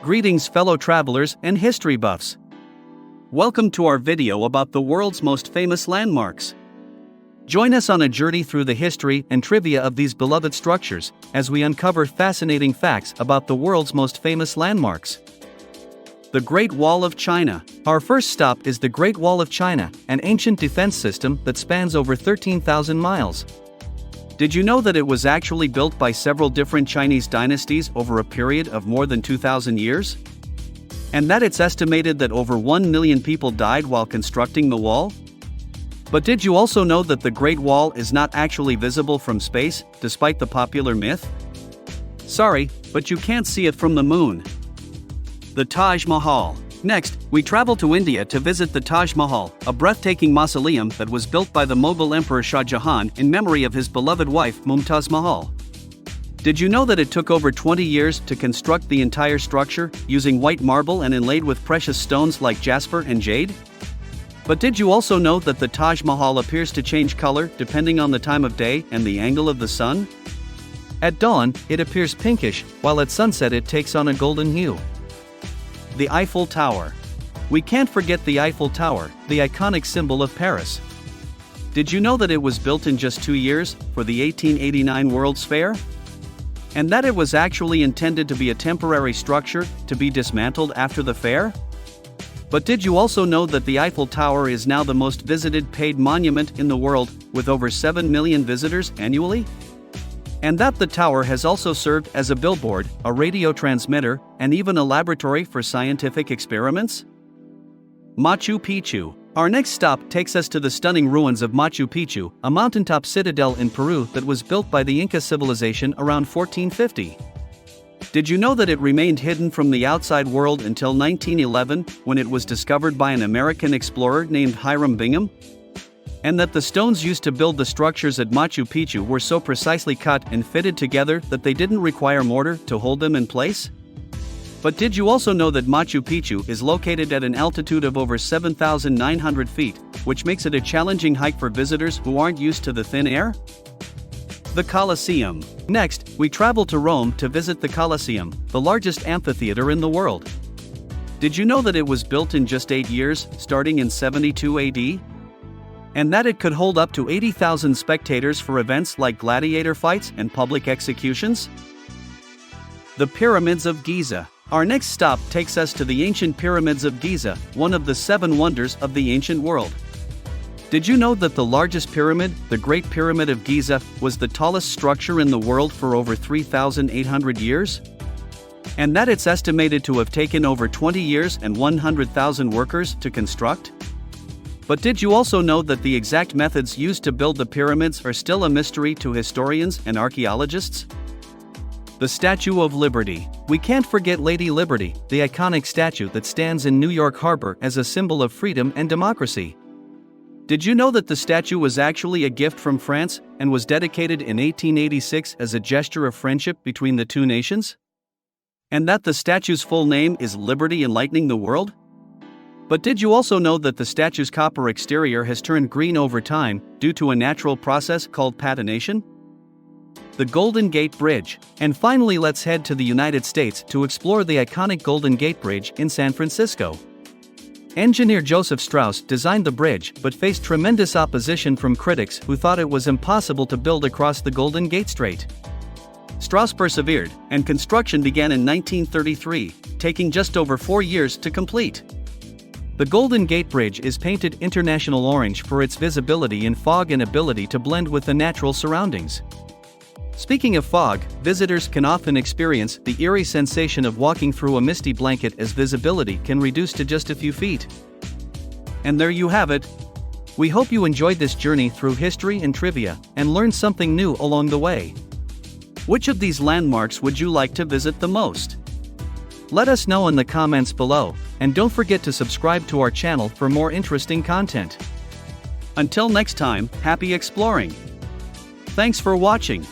Greetings fellow travelers and history buffs. Welcome to our video about the world's most famous landmarks. Join us on a journey through the history and trivia of these beloved structures, as we uncover fascinating facts about the world's most famous landmarks. The Great Wall of China. Our first stop is the Great Wall of China, an ancient defense system that spans over 13,000 miles. Did you know that it was actually built by several different Chinese dynasties over a period of more than 2,000 years? And that it's estimated that over 1 million people died while constructing the wall? But did you also know that the Great Wall is not actually visible from space, despite the popular myth? Sorry, but you can't see it from the moon. The Taj Mahal. Next, we travel to India to visit the Taj Mahal, a breathtaking mausoleum that was built by the Mughal Emperor Shah Jahan in memory of his beloved wife Mumtaz Mahal. Did you know that it took over 20 years to construct the entire structure, using white marble and inlaid with precious stones like jasper and jade? But did you also know that the Taj Mahal appears to change color depending on the time of day and the angle of the sun? At dawn, it appears pinkish, while at sunset it takes on a golden hue. The Eiffel Tower. We can't forget the Eiffel Tower, the iconic symbol of Paris. Did you know that it was built in just 2 years, for the 1889 World's Fair? And that it was actually intended to be a temporary structure, to be dismantled after the fair? But did you also know that the Eiffel Tower is now the most visited paid monument in the world, with over 7 million visitors annually? And that the tower has also served as a billboard, a radio transmitter, and even a laboratory for scientific experiments? Machu Picchu. Our next stop takes us to the stunning ruins of Machu Picchu, a mountaintop citadel in Peru that was built by the Inca civilization around 1450. Did you know that it remained hidden from the outside world until 1911, when it was discovered by an American explorer named Hiram Bingham? And that the stones used to build the structures at Machu Picchu were so precisely cut and fitted together that they didn't require mortar to hold them in place? But did you also know that Machu Picchu is located at an altitude of over 7,900 feet, which makes it a challenging hike for visitors who aren't used to the thin air? The Colosseum. Next, we travel to Rome to visit the Colosseum, the largest amphitheater in the world. Did you know that it was built in just 8 years, starting in 72 AD? And that it could hold up to 80,000 spectators for events like gladiator fights and public executions? The Pyramids of Giza. Our next stop takes us to the ancient Pyramids of Giza, one of the 7 wonders of the ancient world. Did you know that the largest pyramid, the Great Pyramid of Giza, was the tallest structure in the world for over 3,800 years? And that it's estimated to have taken over 20 years and 100,000 workers to construct? But did you also know that the exact methods used to build the pyramids are still a mystery to historians and archaeologists? The Statue of Liberty. We can't forget Lady Liberty, the iconic statue that stands in New York Harbor as a symbol of freedom and democracy. Did you know that the statue was actually a gift from France and was dedicated in 1886 as a gesture of friendship between the two nations? And that the statue's full name is Liberty Enlightening the World? But did you also know that the statue's copper exterior has turned green over time, due to a natural process called patination? The Golden Gate Bridge. And finally, let's head to the United States to explore the iconic Golden Gate Bridge in San Francisco. Engineer Joseph Strauss designed the bridge but faced tremendous opposition from critics who thought it was impossible to build across the Golden Gate Strait. Strauss persevered, and construction began in 1933, taking just over 4 years to complete. The Golden Gate Bridge is painted international orange for its visibility in fog and ability to blend with the natural surroundings. Speaking of fog, visitors can often experience the eerie sensation of walking through a misty blanket as visibility can reduce to just a few feet. And there you have it. We hope you enjoyed this journey through history and trivia, and learned something new along the way. Which of these landmarks would you like to visit the most? Let us know in the comments below, and don't forget to subscribe to our channel for more interesting content. Until next time, happy exploring! Thanks for watching.